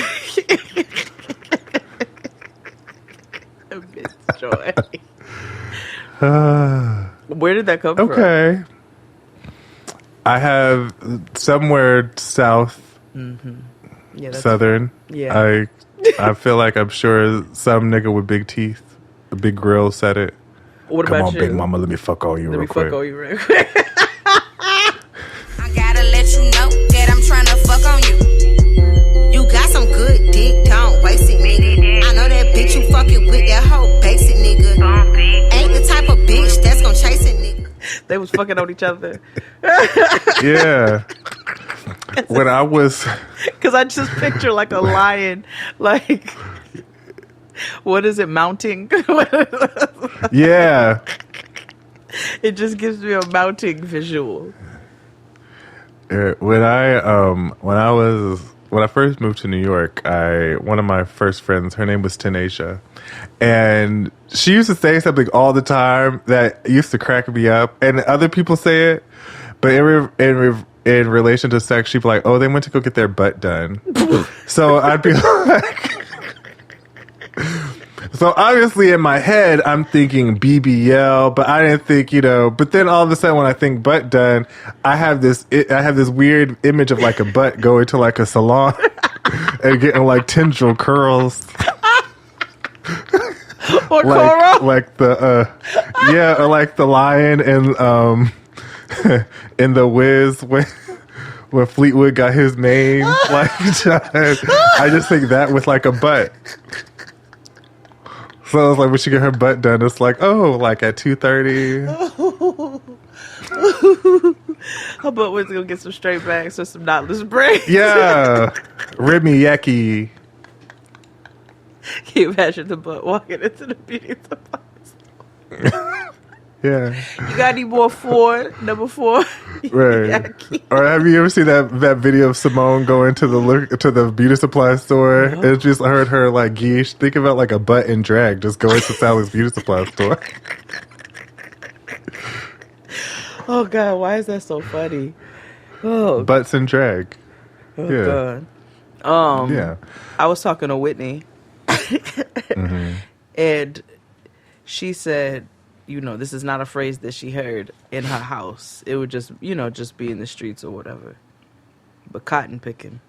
Immense joy. Where did that come from? Okay. I have somewhere south, southern. Yeah. I feel like I'm sure some nigga with big teeth, a big grill said it. What Come about on, you? big mama, let me fuck on you real quick. Fuck on you real quick. I gotta let you know that I'm trying to fuck on you. You got some good dick, don't waste it, nigga. I know that bitch you fucking with, that whole basic nigga. Ain't the type of bitch that's gonna chase a nigga. They was fucking on each other. Yeah. When I was... Because I just picture like a lion, like... What is it, mounting? Yeah. It just gives me a mounting visual. When I first moved to New York, one of my first friends, her name was Tanisha, and she used to say something all the time that used to crack me up, and other people say it, but in relation to sex, she'd be like, "Oh, they went to go get their butt done." So I'd be like, So obviously in my head, I'm thinking BBL, but I didn't think, but then all of a sudden when I think butt done, I have this weird image of like a butt going to like a salon and getting like tendril curls. Or like the or like the lion and in the Wiz when Fleetwood got his name. Like I just think that with like a butt. So it's like when she get her butt done, it's like, like at 2:30. Her butt was gonna get some straight backs or some knotless braids. Yeah, Ribmy Yeki. Can you imagine the butt walking into the beauty supply store? Yeah. You got any more number 4? Right. Or have you ever seen that video of Simone going to the beauty supply store? Uh-huh. It's just heard her like geesh. Think about like a butt in drag just going to Sally's beauty supply store. Oh God, why is that so funny? Oh, butts in drag. Oh Yeah. God. Yeah. I was talking to Whitney, Mm-hmm. and she said, this is not a phrase that she heard in her house. It would just, just be in the streets or whatever. But cotton picking.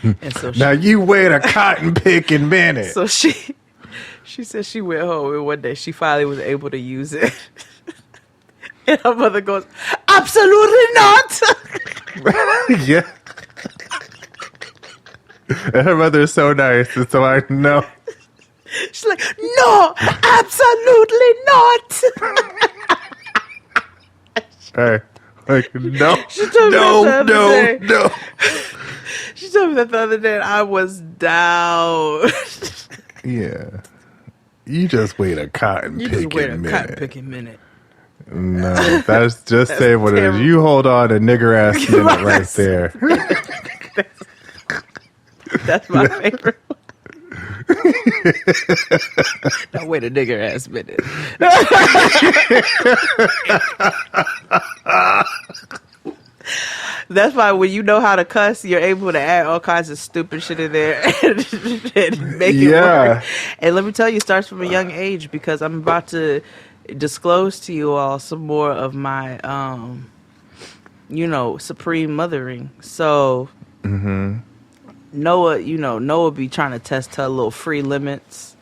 And so now you wait a cotton picking minute. So she said she went home and one day she finally was able to use it. And her mother goes, absolutely not. Yeah. And her mother is so nice, and so I know. She's like, no, absolutely not. Hey, like, no, She told me that the other day. no. She told me that the other day and I was down. Yeah. You just wait a cotton picking minute. No, that's just say what terrible. it is. You hold on a nigger ass minute right there. That's my favorite one. Now wait a nigger ass minute. That's why when you know how to cuss, you're able to add all kinds of stupid shit in there and make it work. And let me tell you, it starts from a young age because I'm about to disclose to you all some more of my, supreme mothering. So, Noah be trying to test her little free limits.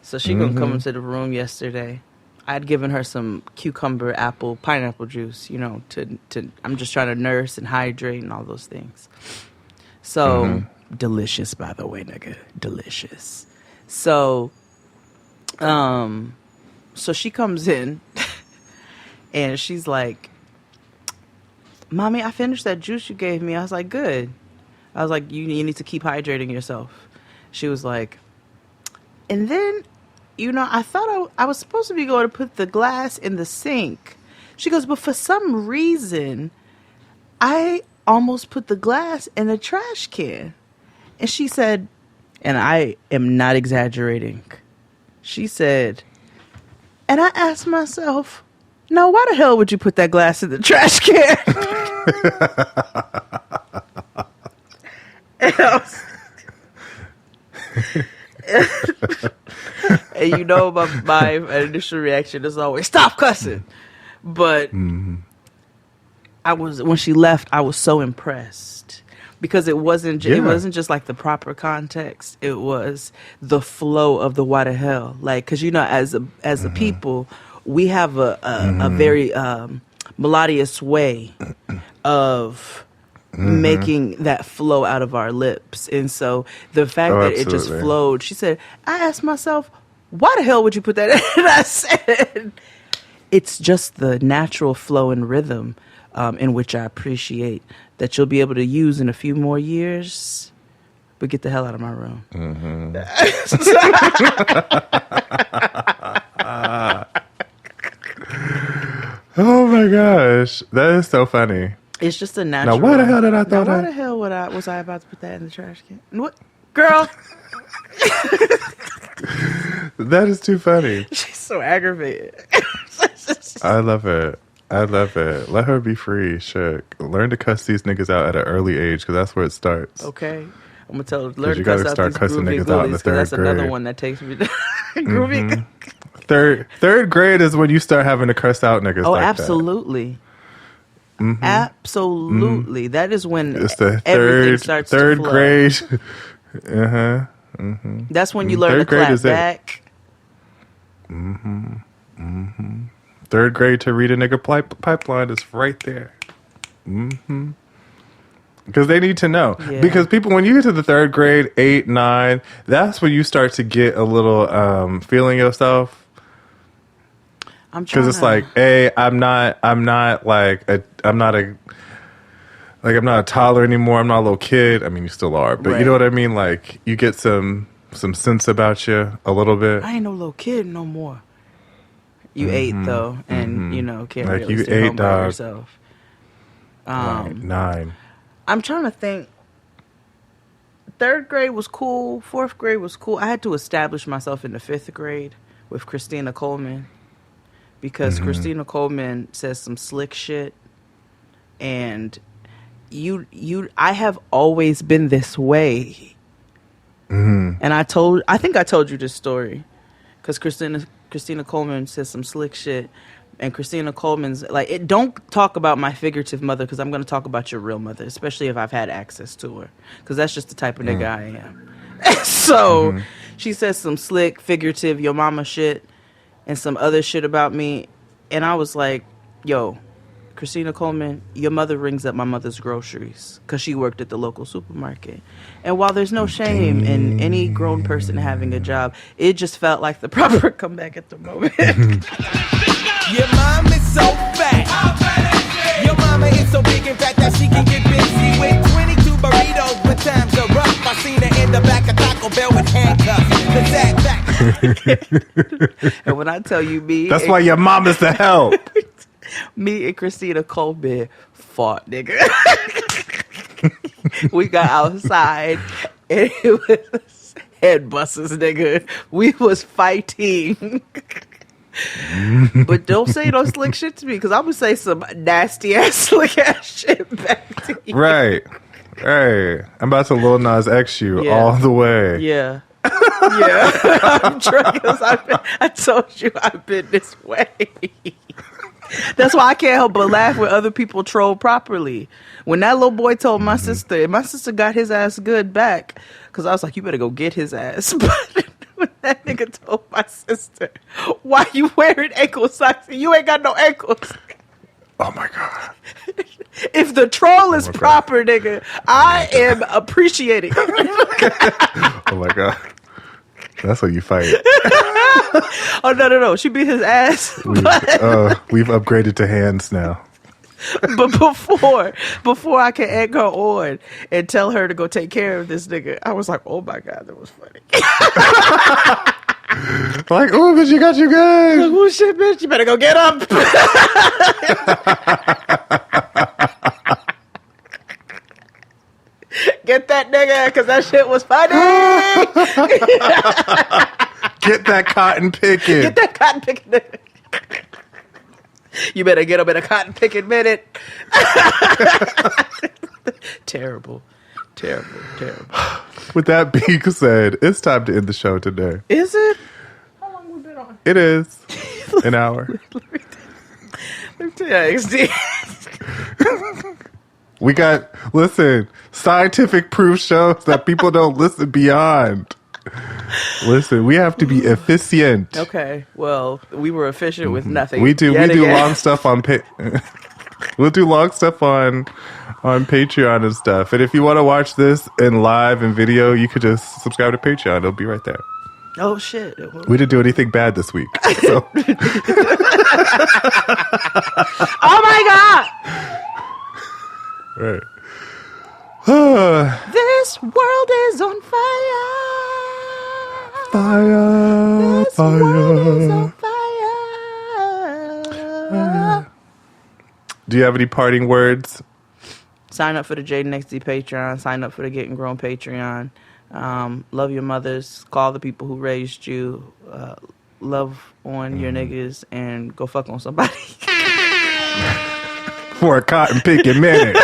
So she gonna come into the room yesterday. I'd given her some cucumber, apple, pineapple juice, to I'm just trying to nurse and hydrate and all those things. So delicious, by the way, nigga. Delicious. So so she comes in and she's like, Mommy, I finished that juice you gave me. I was like, good. I was like, you need to keep hydrating yourself. She was like, and then, I thought I was supposed to be going to put the glass in the sink. She goes, but for some reason, I almost put the glass in the trash can. And she said, and I am not exaggerating, she said, and I asked myself, now why the hell would you put that glass in the trash can? And I was, and my initial reaction is always stop cussing, but when she left, I was so impressed because it wasn't just like the proper context. It was the flow of the why the hell, like because as a people, we have a very melodious way of making that flow out of our lips. And so the fact that it just flowed, she said, I asked myself, why the hell would you put that in? And I said, it's just the natural flow and rhythm in which I appreciate that you'll be able to use in a few more years. But get the hell out of my room. Oh my gosh. That is so funny. It's just a natural. Now, why the hell did I thought that? Why the hell was I about to put that in the trash can? What? Girl. That is too funny. She's so aggravated. I love it. Let her be free. Shit. Learn to cuss these niggas out at an early age because that's where it starts. Okay. I'm gonna learn to you gotta cuss out start these cussing groovy niggas out in goolies, the 'cause that's third another grade. one that takes me groovy. Third grade is when you start having to cuss out niggas. Oh, like absolutely. that. Absolutely. That is when It's the everything starts to third flow. grade. That's when you learn to Third grade clap is it. back. Third grade to read a nigga pipeline is right there. Because they need to know. Yeah. Because people, when you get to the third grade, 8, 9, that's when you start to get a little feeling yourself. Because it's like, hey, I'm not a toddler anymore. I'm not a little kid. I mean, you still are, but Right. you know what I mean. Like, you get some sense about you a little bit. I ain't no little kid no more. You ate though, and can't Like, really you stay ate, home by dog. yourself. Right, 9. I'm trying to think. Third grade was cool. Fourth grade was cool. I had to establish myself in the fifth grade with Christina Coleman because Christina Coleman says some slick shit, and I have always been this way. And I think I told you this story because Christina Coleman says some slick shit, and Christina Coleman's like, don't talk about my figurative mother because I'm going to talk about your real mother, especially if I've had access to her, because that's just the type of nigga I am. So she says some slick figurative your mama shit and some other shit about me, and I was like, yo, Christina Coleman, your mother rings up my mother's groceries because she worked at the local supermarket. And while there's no shame in any grown person having a job, it just felt like the proper comeback at the moment. Your mom is so fat. Your mama is so big and fat that she can get busy with 22 burritos when times are rough. I seen her in the back of Taco Bell with handcuffs. And when I tell you me... That's why your mom is the help. Me and Christina Coleman fought, nigga. We got outside and it was head busters, nigga. We was fighting. But don't say no slick shit to me because I'm going to say some nasty ass slick ass shit back to you. Right. I'm about to Lil Nas X you all the way. Yeah. Yeah. I'm drunk because I told you I've been this way. That's why I can't help but laugh when other people troll properly. When that little boy told my sister, and my sister got his ass good back, because I was like, you better go get his ass. But when that nigga told my sister, why you wearing ankle socks? You ain't got no ankles. Oh my God. If the troll is proper, nigga, I am appreciating it. Oh my God. That's what you fight. Oh, no. She beat his ass. We've upgraded to hands now. But before I can egg her on and tell her to go take care of this nigga, I was like, oh my God, that was funny. Like, oh, bitch, you got you good. Like, oh shit, bitch, you better go get up. Get that nigga, because that shit was funny. Get that cotton picking. Get that cotton picking. You better get him in a cotton picking minute. Terrible. With that being said, it's time to end the show today. Is it? How long we been on? It is. An hour. Let me tell you, XD. We got, listen, scientific proof shows that people don't listen beyond. Listen, we have to be efficient. Okay, well, we were efficient with nothing. We do long stuff on we'll do long stuff on Patreon and stuff. And if you want to watch this in live and video, you could just subscribe to Patreon. It'll be right there. Oh shit. We didn't do anything bad this week. So. Oh my God. Right. This world is on fire. This world is on fire. Do you have any parting words? Sign up for the Jaden XD Patreon. Sign up for the Getting Grown Patreon. Love your mothers. Call the people who raised you. Love on your niggas and go fuck on somebody. For a Cotton-Pickin Minute.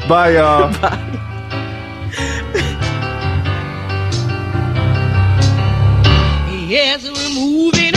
Bye, y'all. Yes, we're moving.